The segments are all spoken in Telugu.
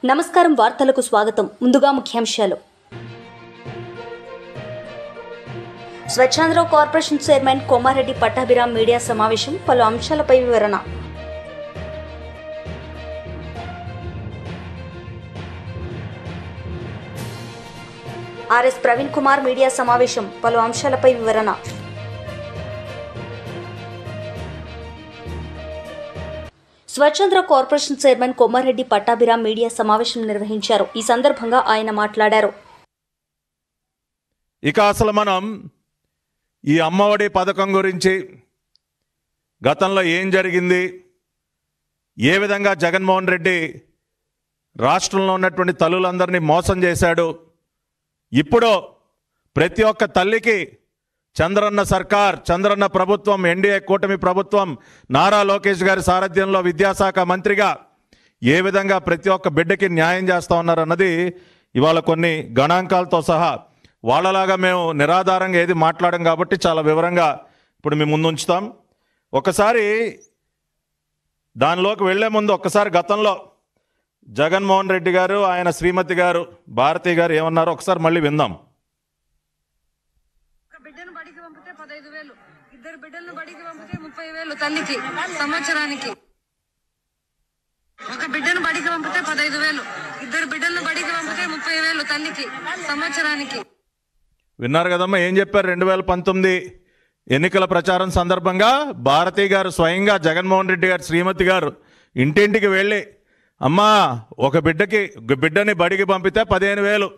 నమస్కారం వార్తలకు స్వాగతం. ముందుగా ముఖ్యాంశాలు. Swachhandhra corporation chairman Komareddy Pattabhiram media సమావేశం, పలు అంశాలపై వివరణ. ఆర్ఎస్ ప్రవీణ్ కుమార్ మీడియా సమావేశం, పలు అంశాలపై వివరణ. Swachhandhra corporation chairman Komareddy Pattabhiram media సమావేశం నిర్వహించారు. ఈ సందర్భంగా ఆయన మాట్లాడారు. ఇక అసలు మనం ఈ అమ్మఒడి పథకం గురించి గతంలో ఏం జరిగింది, ఏ విధంగా జగన్మోహన్ రెడ్డి రాష్ట్రంలో ఉన్నటువంటి తల్లులందరినీ మోసం చేశాడు, ఇప్పుడు ప్రతి ఒక్క తల్లికి చంద్రన్న సర్కార్, చంద్రన్న ప్రభుత్వం, ఎన్డీఏ కూటమి ప్రభుత్వం, నారా లోకేష్ గారి సారథ్యంలో విద్యాశాఖ మంత్రిగా ఏ విధంగా ప్రతి ఒక్క బిడ్డకి న్యాయం చేస్తూ ఉన్నారన్నది ఇవాళ కొన్ని గణాంకాలతో సహా, వాళ్ళలాగా మేము నిరాధారంగా ఏది మాట్లాడడం కాబట్టి చాలా వివరంగా ఇప్పుడు మేము ముందు ఉంచుతాం. ఒకసారి దానిలోకి వెళ్లే ముందు ఒక్కసారి గతంలో జగన్మోహన్ రెడ్డి గారు, ఆయన శ్రీమతి గారు భారతి గారు ఏమన్నారో ఒకసారి మళ్ళీ విందాం. బిడ్డను బడికి పంపితే 15,000, ఇద్దరు బిడ్డలను బడికి పంపితే 30,000 తల్లికి సంవత్సరానికి. ఒక బిడ్డను బడికి పంపితే 15,000, ఇద్దరు బిడ్డలను బడికి పంపితే 30,000 తల్లికి సంవత్సరానికి. విన్నారు కదమ్మా ఏం చెప్పారు? 2019 ఎన్నికల ప్రచారం సందర్భంగా భారతి గారు స్వయంగా జగన్మోహన్ రెడ్డి గారు శ్రీమతి గారు ఇంటింటికి వెళ్ళి, అమ్మా ఒక బిడ్డని బడికి పంపితే 15,000,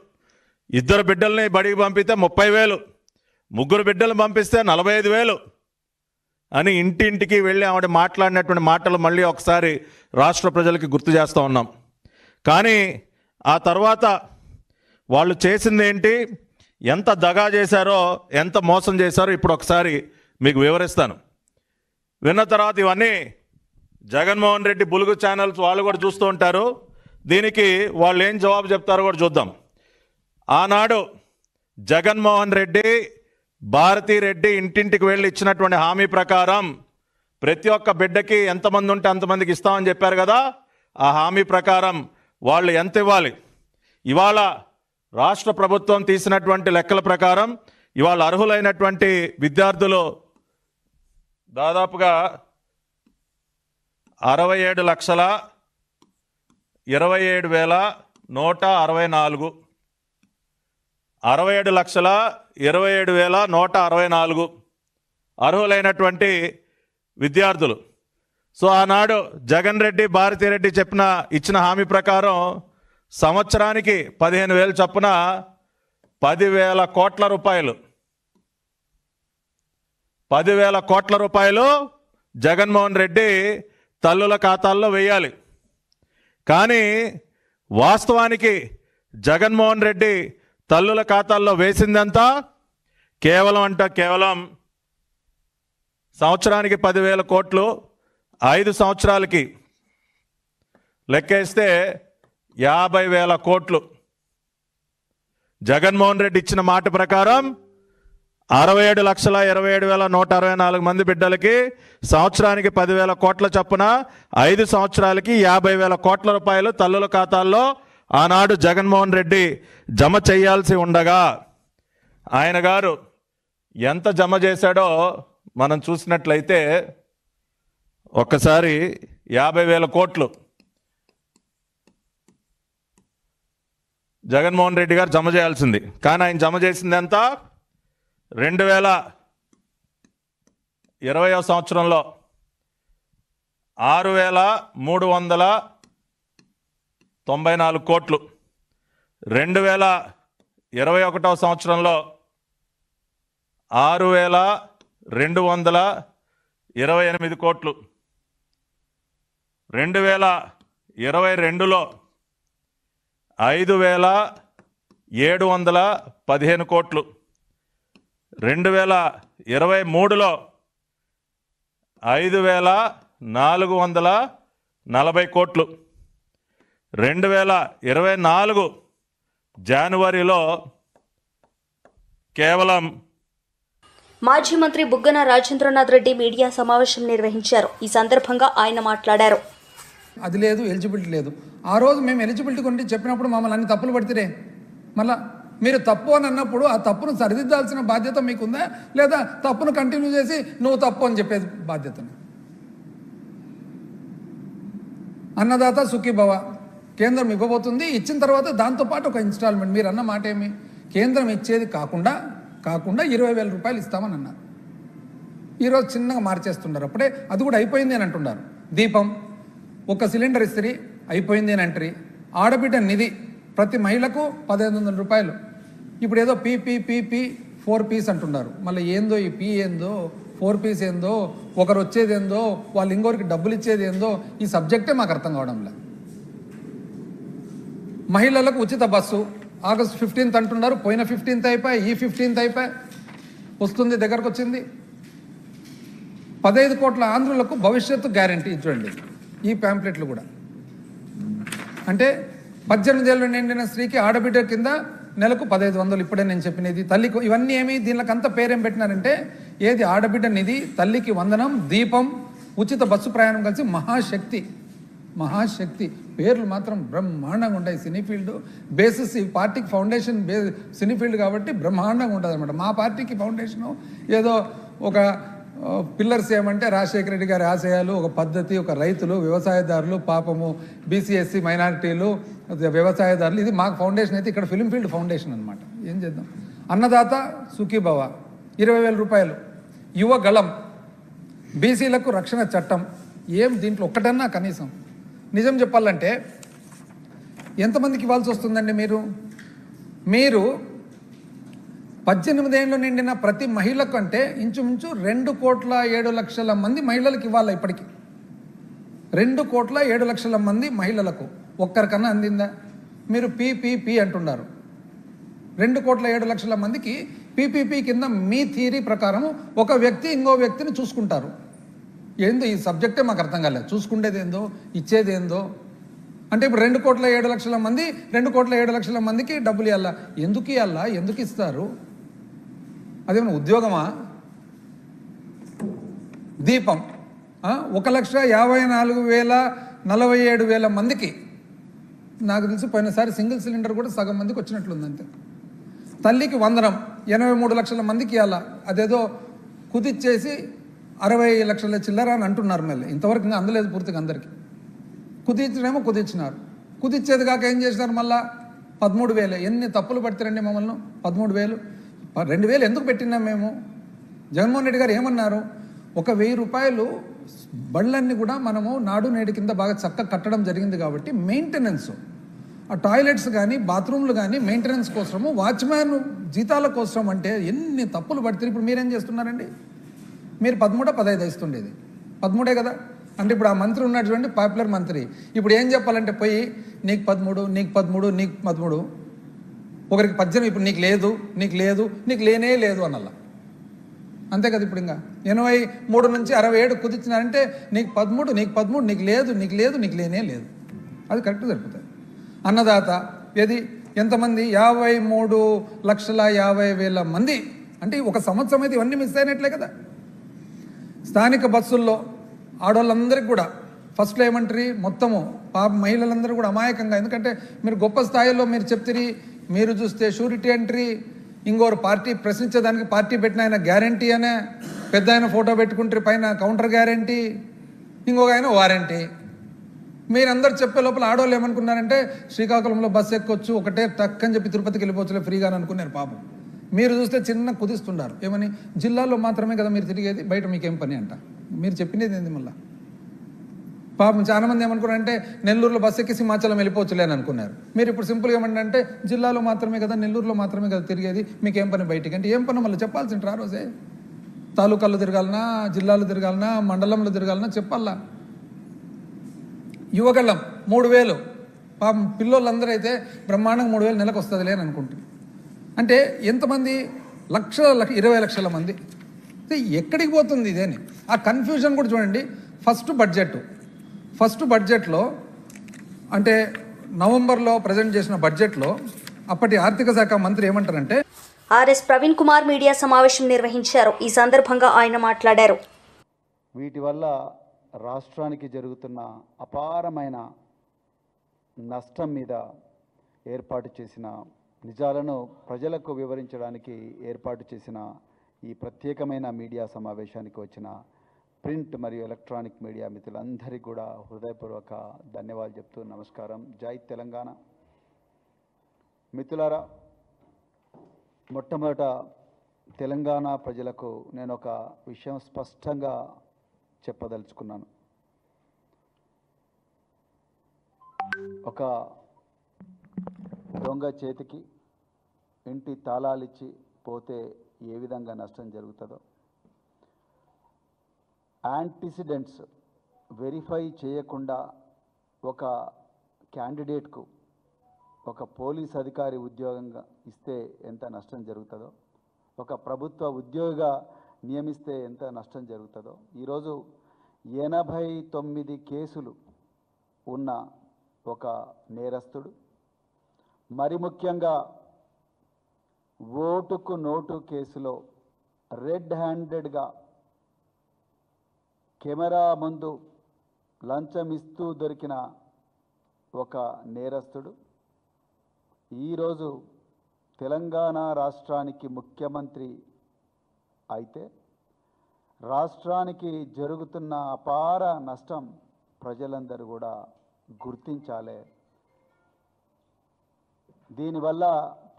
ఇద్దరు బిడ్డల్ని బడికి పంపితే 30,000, ముగ్గురు బిడ్డలు పంపిస్తే 45,000 అని ఇంటింటికి వెళ్ళి ఆవిడ మాట్లాడినటువంటి మాటలు మళ్ళీ ఒకసారి రాష్ట్ర ప్రజలకి గుర్తు చేస్తూ ఉన్నాం. కానీ ఆ తర్వాత వాళ్ళు చేసింది ఏంటి, ఎంత దగా చేశారో, ఎంత మోసం చేశారో ఇప్పుడు ఒకసారి మీకు వివరిస్తాను. విన్న తర్వాత ఇవన్నీ జగన్మోహన్ రెడ్డి బులుగు ఛానల్స్ వాళ్ళు కూడా చూస్తూ ఉంటారు. దీనికి వాళ్ళు ఏం జవాబు చెప్తారో కూడా చూద్దాం. ఆనాడు జగన్మోహన్ రెడ్డి, భారతిరెడ్డి ఇంటింటికి వెళ్ళి ఇచ్చినటువంటి హామీ ప్రకారం ప్రతి ఒక్క బిడ్డకి ఎంతమంది ఉంటే అంతమందికి ఇస్తామని చెప్పారు కదా. ఆ హామీ ప్రకారం వాళ్ళు ఎంత ఇవ్వాలి, ఇవాళ రాష్ట్ర ప్రభుత్వం తీసినటువంటి లెక్కల ప్రకారం ఇవాళ అర్హులైనటువంటి విద్యార్థులు దాదాపుగా 67,27,164 67,27,164 అర్హులైనటువంటి విద్యార్థులు. సో ఆనాడు జగన్ రెడ్డి, భారతిరెడ్డి ఇచ్చిన హామీ ప్రకారం సంవత్సరానికి 15,000 చొప్పున 10,000 కోట్ల రూపాయలు 10,000 కోట్ల రూపాయలు జగన్మోహన్ రెడ్డి తల్లుల ఖాతాల్లో వేయాలి. కానీ వాస్తవానికి జగన్మోహన్ రెడ్డి తల్లుల ఖాతాల్లో వేసిందంతా కేవలం సంవత్సరానికి 10,000 కోట్లు, 5 సంవత్సరాలకి లెక్కేస్తే 50,000 కోట్లు. జగన్మోహన్ రెడ్డి ఇచ్చిన మాట ప్రకారం 67,27,164 మంది బిడ్డలకి సంవత్సరానికి 10,000 కోట్ల చొప్పున 5 సంవత్సరాలకి 50,000 కోట్ల రూపాయలు తల్లుల ఖాతాల్లో ఆనాడు జగన్మోహన్ రెడ్డి జమ చేయాల్సి ఉండగా ఆయన గారు ఎంత జమ చేశాడో మనం చూసినట్లయితే ఒక్కసారి 50,000 కోట్లు జగన్మోహన్ రెడ్డి గారు జమ చేయాల్సింది. కానీ ఆయన జమ చేసింది ఎంత? 2020వ సంవత్సరంలో 6,394 కోట్లు, 2021వ సంవత్సరంలో 6,228 కోట్లు, 2022లో 5,715 కోట్లు, 2023లో 5,440 కోట్లు, 2024 జనవరిలో కేవలం మాజీ మంత్రి బుగ్గన రాజేంద్రనాథ్ రెడ్డి మీడియా సమావేశం నిర్వహించారు. ఈ సందర్భంగా ఆయన మాట్లాడారు. అది లేదు, ఎలిజిబిలిటీ లేదు. ఆ రోజు మేము ఎలిజిబిలిటీ గురించి చెప్పినప్పుడు మమ్మల్ని అన్ని తప్పులు పడితే మళ్ళా మీరు తప్పు అని అన్నప్పుడు ఆ తప్పును సరిదిద్దాల్సిన బాధ్యత మీకుందా, లేదా తప్పును కంటిన్యూ చేసి నువ్వు తప్పు అని చెప్పేది బాధ్యతను? అన్నదాత సుఖీభవ కేంద్రం ఇవ్వబోతుంది. ఇచ్చిన తర్వాత దాంతోపాటు ఒక ఇన్స్టాల్మెంట్. మీరు అన్న మాట ఏమి? కేంద్రం ఇచ్చేది కాకుండా 20,000 రూపాయలు ఇస్తామని అన్నారు. ఈరోజు చిన్నగా మార్చేస్తున్నారు. అప్పుడే అది కూడా అయిపోయింది అని అంటున్నారు. దీపం ఒక సిలిండర్ ఇస్త్రీ అయిపోయింది అని అంటారు. ఆడబిడ్డ నిధి ప్రతి మహిళకు 1,500 రూపాయలు. ఇప్పుడు ఏదో పీపీ 4 పీస్ అంటున్నారు. మళ్ళీ ఏందో ఈ పీ ఏందో 4 పీస్ ఏందో, ఒకరు వచ్చేది ఏందో, వాళ్ళు ఇంకొకరికి డబ్బులు ఇచ్చేది ఏందో, ఈ సబ్జెక్టే మాకు అర్థం కావడంలే. మహిళలకు ఉచిత బస్సు ఆగస్టు 15th అంటున్నారు. పోయిన 15th అయిపోయి, ఈ 15th అయిపోయి వస్తుంది, దగ్గరకు వచ్చింది. 15 కోట్ల ఆంధ్రులకు భవిష్యత్తు గ్యారంటీ చూడండి ఈ ప్యాంప్లెట్లు కూడా. అంటే 18 ఏళ్ళు నిండిన స్త్రీకి ఆడబిడ్డ కింద నెలకు 1,500. ఇప్పుడే నేను చెప్పినది తల్లికి. ఇవన్నీ ఏమి దీనికి అంత పేరేం పెట్టినారంటే ఏది? ఆడబిడ్డ నిధి, తల్లికి వందనం, దీపం, ఉచిత బస్సు ప్రయాణం కలిసి మహాశక్తి పేర్లు మాత్రం బ్రహ్మాండంగా ఉంటాయి. సినీ ఫీల్డ్ బేసిస్ ఈ పార్టీకి ఫౌండేషన్ సినీ ఫీల్డ్ కాబట్టి బ్రహ్మాండంగా ఉంటుంది అనమాట. మా పార్టీకి ఫౌండేషను ఏదో ఒక పిల్లర్స్ ఏమంటే రాజశేఖర రెడ్డి గారి ఆశయాలు, ఒక పద్ధతి, ఒక రైతులు, వ్యవసాయదారులు, పాపము బీసీ ఎస్సీ మైనారిటీలు, వ్యవసాయదారులు. ఇది మాకు ఫౌండేషన్ అయితే ఇక్కడ ఫిలిం ఫీల్డ్ ఫౌండేషన్ అనమాట. ఏం చేద్దాం? అన్నదాత సుఖీభవ 20,000 రూపాయలు. యువగళం, బీసీలకు రక్షణ చట్టం. ఏం దీంట్లో ఒక్కటన్నా కనీసం నిజం చెప్పాలంటే ఎంతమందికి ఇవ్వాల్సి వస్తుందండి? మీరు 18 ఏళ్ళు నిండిన ప్రతి మహిళకు అంటే ఇంచుమించు 2,07,00,000 మంది మహిళలకు ఇవ్వాలి. ఇప్పటికీ 2,07,00,000 మంది మహిళలకు ఒక్కరికన్నా అందిందా? మీరు పీపీపీ అంటున్నారు. 2,07,00,000 మందికి పీపీపీ కింద మీ థియరీ ప్రకారం ఒక వ్యక్తి ఇంకో వ్యక్తిని చూసుకుంటారు. ఏందో ఈ సబ్జెక్టే మాకు అర్థం కాలేదు. చూసుకునేది ఏందో, ఇచ్చేది ఏందో. అంటే ఇప్పుడు 2,07,00,000 మంది 2,07,00,000 మందికి డబ్బులు ఇవ్వాలా? ఎందుకు ఇవ్వాలా? ఎందుకు ఇస్తారు? అదేమన్నా ఉద్యోగమా? దీపం 1,54,47,000 మందికి. నాకు తెలిసి పోయినసారి సింగిల్ సిలిండర్ కూడా సగం మందికి వచ్చినట్లుంది అంతే. తల్లికి వందనం 83 లక్షల మందికి ఇవ్వాలా? అదేదో కుదిచ్చేసి 60 లక్షల చిల్లర అని అంటున్నారు. మళ్ళీ ఇంతవరకు ఇంకా అందలేదు పూర్తిగా అందరికీ. కుదిచ్చినేమో కుదిచ్చినారు. కుదిచ్చేది కాక ఏం చేసినారు? మళ్ళా 13,000. ఎన్ని తప్పులు పడతారండి మమ్మల్ని? 13,000 2,000 ఎందుకు పెట్టినాం మేము? జగన్మోహన్ రెడ్డి గారు ఏమన్నారు? 1,000 రూపాయలు బళ్ళన్నీ కూడా మనము నాడు నేడు కింద బాగా చక్కగా కట్టడం జరిగింది కాబట్టి మెయింటెనెన్స్, ఆ టాయిలెట్స్ కానీ బాత్రూమ్లు కానీ మెయింటెనెన్స్ కోసము, వాచ్మ్యాన్ జీతాల కోసం అంటే ఎన్ని తప్పులు పడుతుంది. ఇప్పుడు మీరేం చేస్తున్నారండి? మీరు 13 15 ఇస్తుండేది 13 కదా. అంటే ఇప్పుడు ఆ మంత్రి ఉన్నాడు చూడండి, పాపులర్ మంత్రి. ఇప్పుడు ఏం చెప్పాలంటే పోయి నీకు 13 నీకు 13 నీకు 13, ఒకరికి 18, ఇప్పుడు నీకు లేదు నీకు లేదు నీకు లేనే లేదు అన్నలా. అంతే కదా. ఇప్పుడు ఇంకా 83 నుంచి 67 కుదిచ్చినారంటే నీకు 13 నీకు 13 నీకు లేదు నీకు లేదు నీకు లేనే లేదు. అది కరెక్ట్ సరిపోతుంది. అన్నదాత ఏది? ఎంతమంది? 53,50,000 మంది. అంటే ఒక సంవత్సరం అయితే ఇవన్నీ మిస్ అయినట్లే కదా. స్థానిక బస్సుల్లో ఆడవాళ్ళందరికీ కూడా ఫస్ట్లో ఏమంటారు? మొత్తము మహిళలందరూ కూడా అమాయకంగా, ఎందుకంటే మీరు గొప్ప స్థాయిలో మీరు చెప్తారు, మీరు చూస్తే షూరిటీ ఎంట్రీ, ఇంకోరు పార్టీ ప్రశ్నించేదానికి పార్టీ పెట్టిన ఆయన గ్యారంటీ అనే పెద్ద ఆయన ఫోటో పెట్టుకుంటారు, పైన కౌంటర్ గ్యారంటీ, ఇంకొక ఆయన వారంటీ. మీరందరూ చెప్పే లోపల ఆడవాళ్ళు ఏమనుకున్నారంటే శ్రీకాకుళంలో బస్సు ఎక్కొచ్చు, ఒకటే టక్ అని చెప్పి తిరుపతికి వెళ్ళిపోవచ్చులే ఫ్రీగా అని అనుకున్నారు. పాపం మీరు చూస్తే చిన్న కుదిస్తున్నారు. ఏమని? జిల్లాలో మాత్రమే కదా మీరు తిరిగేది, బయట మీకేం పని అంట. మీరు చెప్పినది ఏంది? మళ్ళీ పాపం చాలామంది ఏమనుకున్నారంటే నెల్లూరులో బస్సు ఎక్కి సింహాచలం వెళ్ళిపోవచ్చులే అని అనుకున్నారు. మీరు ఇప్పుడు సింపుల్గా ఏమంటే జిల్లాలో మాత్రమే కదా, నెల్లూరులో మాత్రమే కదా తిరిగేది, మీకేం పని బయటికి అంటే ఏం పని మళ్ళీ చెప్పాల్సింటారు. ఆ రోజే తాలూకాల్లో తిరగాలన్నా, జిల్లాలో తిరగాలన్నా, మండలంలో తిరగాలన్నా చెప్పాలా. యువగళం 3,000. పాపం పిల్లోళ్ళందరూ అయితే బ్రహ్మాండంగా 3,000 నెలకు వస్తుందిలే అని అనుకుంటుంది. అంటే ఎంతమంది? 20 లక్షల మంది. ఎక్కడికి పోతుంది ఇదేని? ఆ కన్ఫ్యూజన్ కూడా చూడండి. ఫస్ట్ బడ్జెట్లో అంటే నవంబర్లో ప్రజెంట్ చేసిన బడ్జెట్లో అప్పటి ఆర్థిక శాఖ మంత్రి ఏమంటారంటే, ఆర్ఎస్ ప్రవీణ్ కుమార్ మీడియా సమావేశం నిర్వహించారు. ఈ సందర్భంగా ఆయన మాట్లాడారు. వీటి వల్ల రాష్ట్రానికి జరుగుతున్న అపారమైన నష్టం మీద ఏర్పాటు చేసిన నిజాలను ప్రజలకు వివరించడానికి ఏర్పాటు చేసిన ఈ ప్రత్యేకమైన మీడియా సమావేశానికి వచ్చిన ప్రింట్ మరియు ఎలక్ట్రానిక్ మీడియా మిత్రులందరికీ కూడా హృదయపూర్వక ధన్యవాదాలు చెప్తూ నమస్కారం. జై తెలంగాణ. మిత్రులారా, మొట్టమొదట తెలంగాణ ప్రజలకు నేను ఒక విషయం స్పష్టంగా చెప్పదలుచుకున్నాను. ఒక దొంగ చేతికి ఇంటి తాళాలిచ్చి పోతే ఏ విధంగా నష్టం జరుగుతుందో, యాంటిసిడెంట్స్ వెరిఫై చేయకుండా ఒక క్యాండిడేట్కు ఒక పోలీస్ అధికారి ఉద్యోగంగా ఇస్తే ఎంత నష్టం జరుగుతుందో, ఒక ప్రభుత్వ ఉద్యోగిగా నియమిస్తే ఎంత నష్టం జరుగుతుందో, ఈరోజు 89 కేసులు ఉన్న ఒక నేరస్తుడు, మరి ముఖ్యంగా ఓటుకు నోటు కేసులో రెడ్ హ్యాండెడ్గా కెమెరా ముందు లంచం ఇస్తూ దొరికిన ఒక నేరస్తుడు ఈరోజు తెలంగాణ రాష్ట్రానికి ముఖ్యమంత్రి అయితే రాష్ట్రానికి జరుగుతున్న అపార నష్టం ప్రజలందరూ కూడా గుర్తించాలి. దీనివల్ల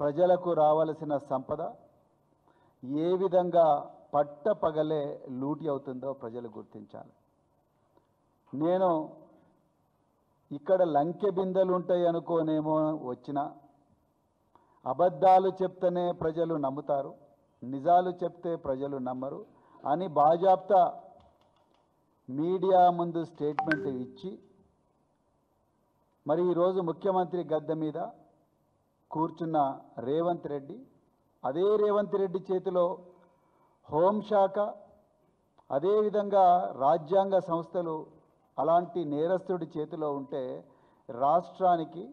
ప్రజలకు రావాల్సిన సంపద ఏ విధంగా పట్టపగలే లూటి అవుతుందో ప్రజలు గుర్తించాలి. నేను ఇక్కడ లంకె బిందెలు ఉంటాయి అనుకోనేమో వచ్చిన అబద్ధాలు చెప్తేనే ప్రజలు నమ్ముతారు, నిజాలు చెప్తే ప్రజలు నమ్మరు అని బాజాప్తా మీడియా ముందు స్టేట్మెంట్ ఇచ్చి మరి ఈరోజు ముఖ్యమంత్రి గద్దె మీద కూర్చున్న రేవంత్ రెడ్డి, అదే రేవంత్ రెడ్డి చేతిలో హోంశాఖ, అదేవిధంగా రాజ్యాంగ సంస్థలు అలాంటి నేరస్తుడి చేతిలో ఉంటే రాష్ట్రానికి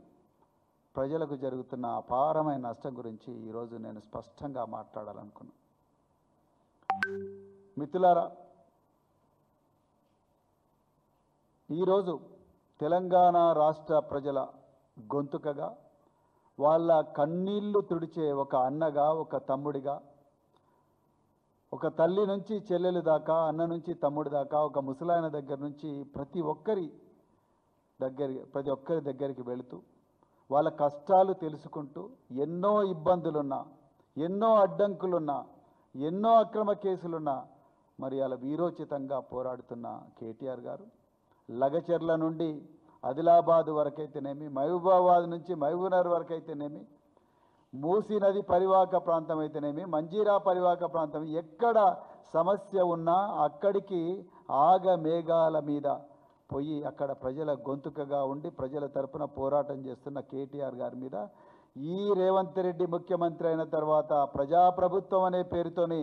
ప్రజలకు జరుగుతున్న అపారమైన నష్టం గురించి ఈరోజు నేను స్పష్టంగా మాట్లాడాలనుకున్నాను. మిత్రులారా, ఈరోజు తెలంగాణ రాష్ట్ర ప్రజల గొంతుకగా, వాళ్ళ కన్నీళ్లు తుడిచే ఒక అన్నగా, ఒక తమ్ముడిగా, ఒక తల్లి నుంచి చెల్లెలు దాకా, అన్న నుంచి తమ్ముడి దాకా, ఒక ముసలాయన దగ్గర నుంచి ప్రతి ఒక్కరి దగ్గరికి వెళుతూ వాళ్ళ కష్టాలు తెలుసుకుంటూ ఎన్నో ఇబ్బందులున్నా, ఎన్నో అడ్డంకులున్నా, ఎన్నో అక్రమ కేసులున్నా మరి అలా వీరోచితంగా పోరాడుతున్న కేటీఆర్ గారు లగచెర్ల నుండి ఆదిలాబాద్ వరకైతేనేమి, మహబూబాబాద్ నుంచి మహబూబ్నగర్ వరకైతేనేమి, మూసీ నది పరివాహక ప్రాంతం అయితేనేమి, మంజీరా పరివాహక ప్రాంతం, ఎక్కడ సమస్య ఉన్నా అక్కడికి ఆగమేఘాల మీద పోయి అక్కడ ప్రజల గొంతుకగా ఉండి ప్రజల తరపున పోరాటం చేస్తున్న కేటీఆర్ గారి మీద ఈ రేవంత్ రెడ్డి ముఖ్యమంత్రి అయిన తర్వాత ప్రజాప్రభుత్వం అనే పేరుతోని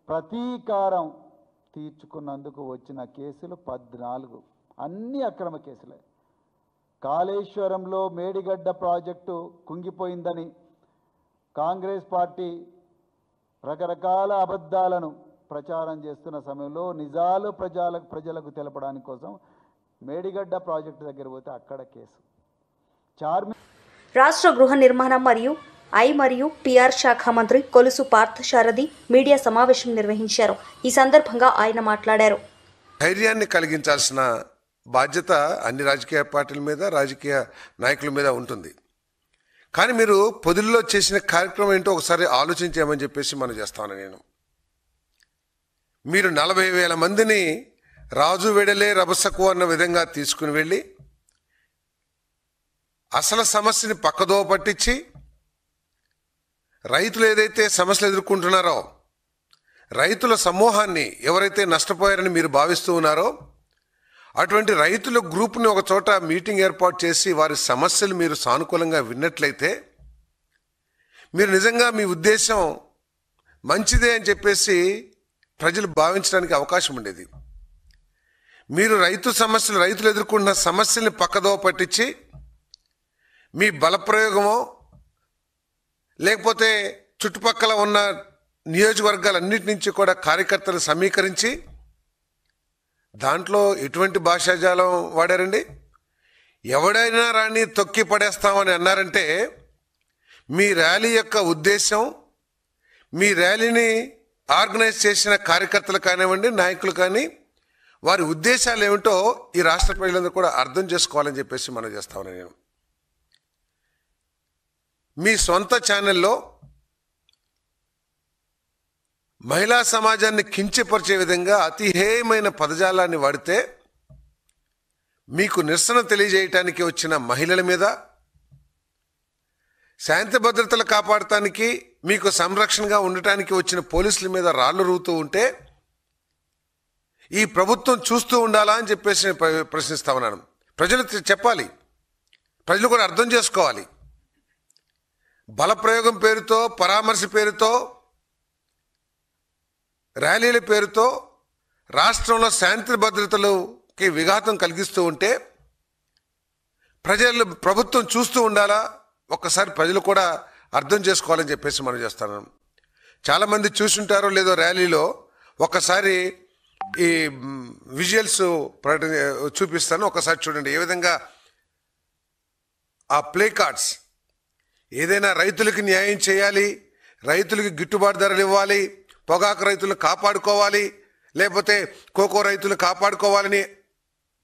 ప్రతీకారం తీర్చుకున్నందుకు వచ్చిన కేసులు 14, అన్ని అక్రమ కేసులే. కాళేశ్వరంలో మేడిగడ్డ ప్రాజెక్టు కుంగిపోయిందని కాంగ్రెస్ పార్టీ రకరకాల అబద్ధాలను ప్రచారం చేస్తున్న సమయంలో నిజాలు ప్రజలకు తెలపడానికి కోసం మేడిగడ్డ ప్రాజెక్టు దగ్గర పోతే అక్కడ కేసు. రాష్ట్ర గృహ నిర్మాణం మరియు పిఆర్ శాఖ మంత్రి కొలుసు పార్థసారథి మీడియా సమావేశం నిర్వహించారు. ఈ సందర్భంగా ఆయన మాట్లాడారు. ధైర్యాన్ని కలిగించాల్సిన బాధ్యత అన్ని రాజకీయ పార్టీల మీద, రాజకీయ నాయకుల మీద ఉంటుంది. కానీ మీరు పొదిల్లో చేసిన కార్యక్రమం ఏంటో ఒకసారి ఆలోచించామని చెప్పేసి మనం చేస్తాను. మీరు 40,000 మందిని రాజు వెడలే రభసకు అన్న విధంగా తీసుకుని వెళ్ళి అసలు సమస్యని పక్కదో పట్టించి రైతులు ఏదైతే సమస్యలు ఎదుర్కొంటున్నారో, రైతుల సమూహాన్ని ఎవరైతే నష్టపోయారని మీరు భావిస్తూ ఉన్నారో అటువంటి రైతుల గ్రూప్ని ఒక చోట మీటింగ్ ఏర్పాటు చేసి వారి సమస్యలు మీరు సానుకూలంగా విన్నట్లయితే మీరు నిజంగా మీ ఉద్దేశం మంచిదే అని చెప్పేసి ప్రజలు భావించడానికి అవకాశం ఉండేది. మీరు రైతులు ఎదుర్కొంటున్న సమస్యల్ని పక్కదో పట్టించి మీ బలప్రయోగమో లేకపోతే చుట్టుపక్కల ఉన్న నియోజకవర్గాలన్నిటి నుంచి కూడా కార్యకర్తలు సమీకరించి దాంట్లో ఎటువంటి భాషాజాలం వాడారండి? ఎవడైనా రాని తొక్కి పడేస్తామని అన్నారంటే మీ ర్యాలీ యొక్క ఉద్దేశం, మీ ర్యాలీని ఆర్గనైజ్ చేసిన కార్యకర్తలు కానివ్వండి, నాయకులు కానీ, వారి ఉద్దేశాలు ఏమిటో ఈ రాష్ట్ర ప్రజలందరూ కూడా అర్థం చేసుకోవాలని చెప్పేసి మనం చేస్తామని నేను మీ సొంత ఛానల్లో మహిళా సమాజాన్ని కించపరిచే విధంగా అతి హేయమైన పదజాలాన్ని వాడితే మీకు నిరసన తెలియజేయటానికి వచ్చిన మహిళల మీద, శాంతి భద్రతలు కాపాడటానికి మీకు సంరక్షణగా ఉండటానికి వచ్చిన పోలీసుల మీద రాళ్లు రువ్వుతూ ఉంటే ఈ ప్రభుత్వం చూస్తూ ఉండాలా అని చెప్పేసి నేను ప్రశ్నిస్తా ఉన్నాను. ప్రజలు చెప్పాలి, ప్రజలు కూడా అర్థం చేసుకోవాలి. బలప్రయోగం పేరుతో, పరామర్శ పేరుతో, ర్యాలీల పేరుతో రాష్ట్రంలో శాంతి భద్రతలకి విఘాతం కలిగిస్తూ ఉంటే ప్రభుత్వం చూస్తూ ఉండాలా? ఒక్కసారి ప్రజలు కూడా అర్థం చేసుకోవాలని చెప్పేసి మనం చేస్తాను. చాలామంది చూసుంటారో లేదో ర్యాలీలో, ఒక్కసారి ఈ విజువల్స్ చూపిస్తాను, ఒకసారి చూడండి. ఏ విధంగా ఆ ప్లే కార్డ్స్, ఏదైనా రైతులకి న్యాయం చేయాలి, రైతులకి గిట్టుబాటు ధరలు ఇవ్వాలి, పొగాకు రైతులను కాపాడుకోవాలి, లేకపోతే కోకో రైతులు కాపాడుకోవాలని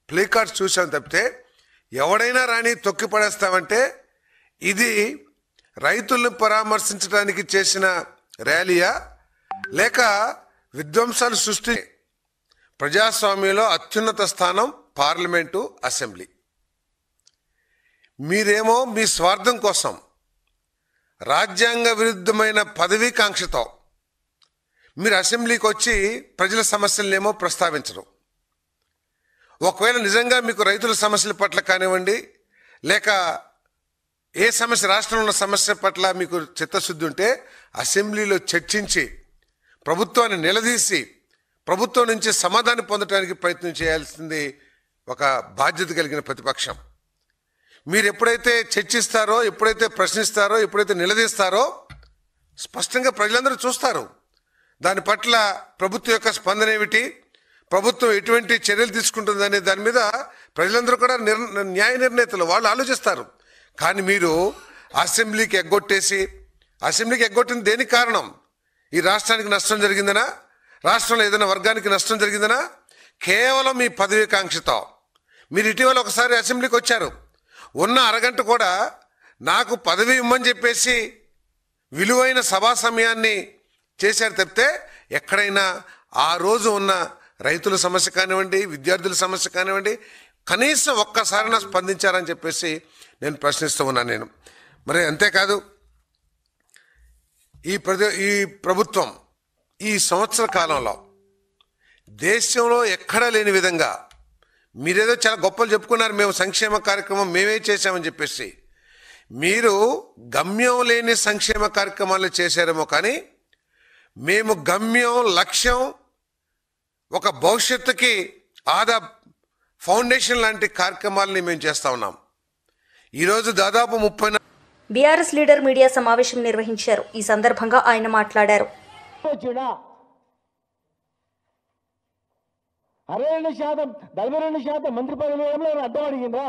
ప్లే కార్డ్స్ చూసాను తప్పితే ఎవడైనా రాని తొక్కి పడేస్తామంటే ఇది రైతులను పరామర్శించడానికి చేసిన ర్యాలీయా, లేక విధ్వంసాలు సృష్టి? ప్రజాస్వామ్యంలో అత్యున్నత స్థానం పార్లమెంటు, అసెంబ్లీ. మీరేమో మీ స్వార్థం కోసం రాజ్యాంగ విరుద్ధమైన పదవీకాంక్షతో మీరు అసెంబ్లీకి వచ్చి ప్రజల సమస్యలనేమో ప్రస్తావించరు. ఒకవేళ నిజంగా మీకు రైతుల సమస్యల పట్ల కానివ్వండి, లేక ఏ సమస్య, రాష్ట్రంలో ఉన్న సమస్య పట్ల మీకు చిత్తశుద్ధి ఉంటే అసెంబ్లీలో చర్చించి ప్రభుత్వాన్ని నిలదీసి ప్రభుత్వం నుంచి సమాధానం పొందడానికి ప్రయత్నం చేయాల్సింది ఒక బాధ్యత కలిగిన ప్రతిపక్షం. మీరు ఎప్పుడైతే చర్చిస్తారో, ఎప్పుడైతే ప్రశ్నిస్తారో, ఎప్పుడైతే నిలదీస్తారో స్పష్టంగా ప్రజలందరూ చూస్తారు. దాని పట్ల ప్రభుత్వం యొక్క స్పందన ఏమిటి, ప్రభుత్వం ఎటువంటి చర్యలు తీసుకుంటుందనే దాని మీద ప్రజలందరూ కూడా న్యాయ నిర్ణేతలు, వాళ్ళు ఆలోచిస్తారు. కానీ మీరు అసెంబ్లీకి ఎగ్గొట్టిన దేనికి కారణం? ఈ రాష్ట్రానికి నష్టం జరిగిందనా? రాష్ట్రంలో ఏదైనా వర్గానికి నష్టం జరిగిందనా? కేవలం మీ పదవీకాంక్షతో. మీరు ఇటీవల ఒకసారి అసెంబ్లీకి వచ్చారు, ఉన్న అరగంట కూడా నాకు పదవి ఇమ్మని చెప్పేసి విలువైన సభా సమయాన్ని చేశారు తప్పితే ఎక్కడైనా ఆ రోజు ఉన్న రైతుల సమస్య కానివ్వండి, విద్యార్థుల సమస్య కానివ్వండి, కనీసం ఒక్కసారైనా స్పందించారని చెప్పేసి నేను ప్రశ్నిస్తూ ఉన్నాను నేను. మరి అంతేకాదు, ఈ ప్రభుత్వం ఈ సంవత్సర కాలంలో దేశంలో ఎక్కడా లేని విధంగా, మీరేదో చాలా గొప్పలు చెప్పుకున్నారు, మేము సంక్షేమ కార్యక్రమం మేమే చేశామని చెప్పేసి. మీరు గమ్యం లేని సంక్షేమ కార్యక్రమాలు చేశారేమో, కానీ మేము గమ్యం, లక్ష్యం, ఒక భవిష్యత్తుకి ఫౌండేషన్ లాంటి కార్యక్రమాలని మేము చేస్తూ ఉన్నాం. ఈరోజు దాదాపు 30 బీఆర్ఎస్ లీడర్ మీడియా సమావేశం నిర్వహించారు. ఈ సందర్భంగా ఆయన మాట్లాడారు. 62%, 42% మంత్రి పదవులు వేయడంలో అడ్డం అడిగిందా?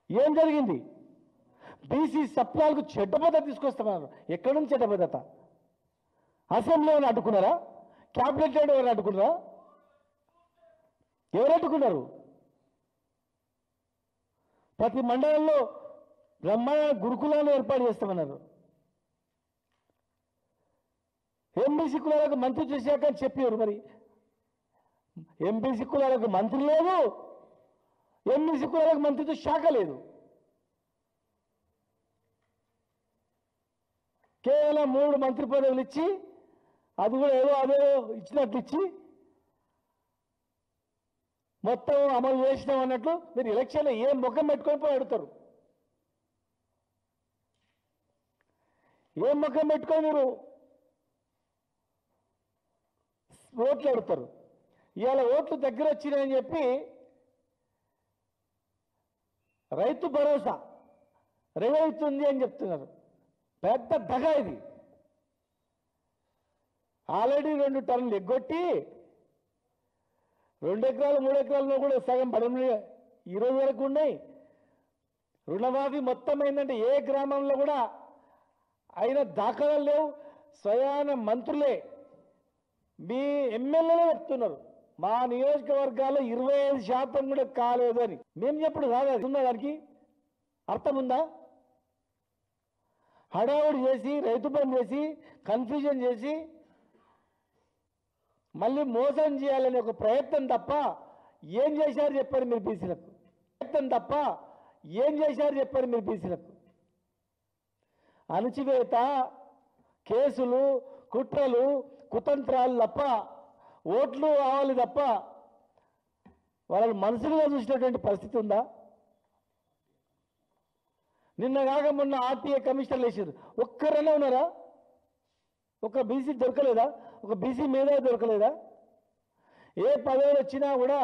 ఏం జరిగింది? బీసీ సప్లాలకు చెడ్డ పద్ధతి తీసుకొస్తున్నారు. ఎక్కడి నుంచి చెడ్డ పద్ధత? అసెంబ్లీలో అడ్డుకున్నారా? క్యాబినెట్ ఎవరు అడ్డుకున్నారా? ఎవరు అడ్డుకున్నారు? ప్రతి మండలంలో బ్రహ్మాండ గురుకులాలు ఏర్పాటు చేస్తామన్నారు. ఎంబీసీ కులాలకు మంత్రి చేశాక అని చెప్పారు. మరి ఎంబీసీ కులాలకు మంత్రి లేదు, ఎంబీసీ కులాలకు మంత్రితో శాఖ లేదు. కేవలం 3 మంత్రి పదవులు ఇచ్చి, అది కూడా అదే ఇచ్చినట్లు ఇచ్చి మొత్తం అమలు చేసినాం అన్నట్లు మీరు ఎలక్షన్లో ఏ ముఖం పెట్టుకొని పోయి అడుగుతారు? ఏ ముఖం పెట్టుకొని మీరు ఓట్లు అడుగుతారు? ఇవాళ ఓట్లు దగ్గర వచ్చినాయని చెప్పి రైతు భరోసా రేవైతుంది అని చెప్తున్నారు. పెద్ద దగ ఇది. ఆల్రెడీ 2 టర్న్లు ఎగ్గొట్టి 2 ఎకరాలు 3 ఎకరాల్లో కూడా సగం పడని ఈ రోజు వరకు ఉన్నాయి. రుణమాఫీ మొత్తం ఏంటంటే ఏ గ్రామంలో కూడా అయిన దాఖలాలు లేవు. స్వయాన మంత్రులే మీ ఎమ్మెల్యేలే చెప్తున్నారు మా నియోజకవర్గాల్లో 25% కూడా కాలేదు అని. మేము చెప్పుడు కాదు, అది ఉందా? దానికి అర్థం ఉందా? హడావుడి చేసి రైతు బంధు చేసి కన్ఫ్యూజన్ చేసి మళ్ళీ మోసం చేయాలనే ఒక ప్రయత్నం తప్ప ఏం చేశారు చెప్పారు మీరు బీసీలకు? ప్రయత్నం తప్ప ఏం చేశారు చెప్పారు మీరు బీసీలకు? అణచివేత, కేసులు, కుట్రలు, కుతంత్రాలు తప్ప, ఓట్లు కావాలి తప్ప వాళ్ళని మనసులుగా చూసినటువంటి పరిస్థితి ఉందా? నిన్న కాక మొన్న ఆర్టీఏ కమిషనర్లు వేసారు, ఒక్కరైనా ఉన్నారా? ఒక బీసీ దొరకలేదా? ఒక బీసీ మీద దొరకలేదా? ఏ పదవులు వచ్చినా కూడా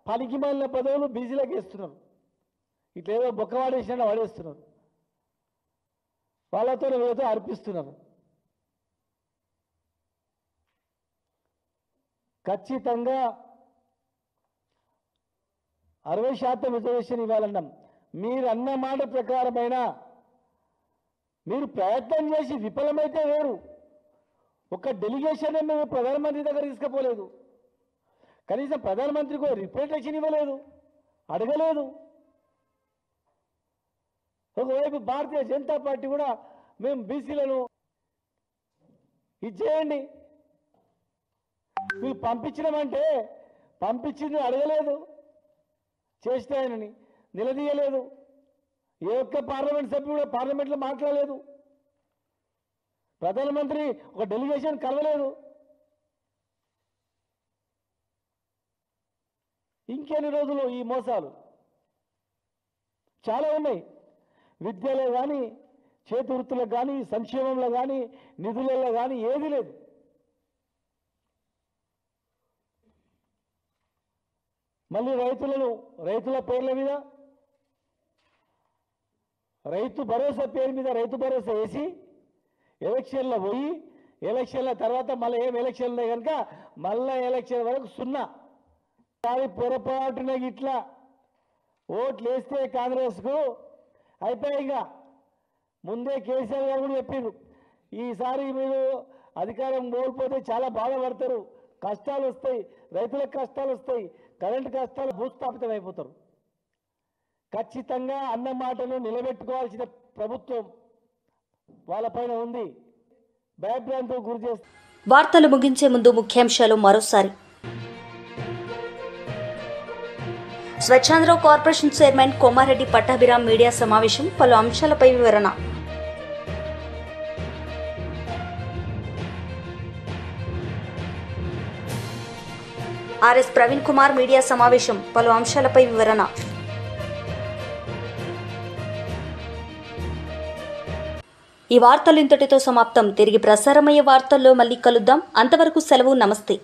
పనికి మాలిన పదవులు బీసీలకు ఇస్తున్నారు. ఇట్లేదో బొక్కవాడేసినా వాడేస్తున్నారు, వాళ్ళతో వీళ్ళతో అర్పిస్తున్నారు. ఖచ్చితంగా 60% రిజర్వేషన్ ఇవ్వాలన్నాం. మీరు అన్న మాట ప్రకారమైన మీరు ప్రయత్నం చేసి విఫలమైతే వేరు. ఒక డెలిగేషన్ మేము ప్రధానమంత్రి దగ్గర తీసుకుపోలేదు, కనీసం ప్రధానమంత్రికి రిప్రజెంటేషన్ ఇవ్వలేదు, అడగలేదు. ఒకవైపు భారతీయ జనతా పార్టీ కూడా మేము బీసీలను ఇచ్చేయండి, మీరు పంపించినామంటే పంపించింది అడగలేదు, చేస్తాయనని నిలదీయలేదు. ఏ ఒక్క పార్లమెంట్ సభ్యుడు కూడా పార్లమెంట్లో మాట్లాడలేదు, ప్రధానమంత్రి ఒక డెలిగేషన్ కలవలేదు. ఇంకెన్ని రోజులు ఈ మోసాలు? చాలా ఉన్నాయి. విద్యలో కానీ, చేతి వృత్తులకు కానీ, సంక్షేమంలో కానీ, నిధులలో కానీ ఏది లేదు. మళ్ళీ రైతుల పేర్ల మీద, రైతు భరోసా పేరు మీద రైతు భరోసా వేసి ఎలక్షన్లో పోయి, ఎలక్షన్ల తర్వాత మళ్ళీ ఏం ఎలక్షన్లు ఉన్నాయి కనుక మళ్ళీ ఎలక్షన్ వరకు 0. కానీ పొరపాటున ఇట్లా ఓట్లు వేస్తే కాంగ్రెస్కు అయిపోయిగా ముందే కేసీఆర్ గారు కూడా చెప్పారు, ఈసారి మీరు అధికారం కోల్పోతే చాలా బాధపడతారు, కష్టాలు వస్తాయి, రైతులకు కష్టాలు వస్తాయి, కరెంటు కష్టాలు, భూస్థాపితం అయిపోతారు. ఖచ్చితంగా అన్న మాటను నిలబెట్టుకోవాల్సిన ప్రభుత్వం వాళ్ళపైన ఉంది. భయభ్రాంతులకు గురి చేస్తారు. వార్తలు ముగించే ముందు ముఖ్యాంశాలు మరోసారి. Swachhandhra corporation chairman Komareddy Pattabhiram media సమావేశం, పలు అంశాలపై వివరణ. ఆర్ఎస్ ప్రవీణ్ కుమార్ మీడియా సమావేశం, పలు అంశాలపై వివరణ. ఈ వార్తలు ఇంతటితో సమాప్తం. తిరిగి ప్రసారమయ్యే వార్తల్లో మళ్ళీ కలుద్దాం. అంతవరకు సెలవు. నమస్తే.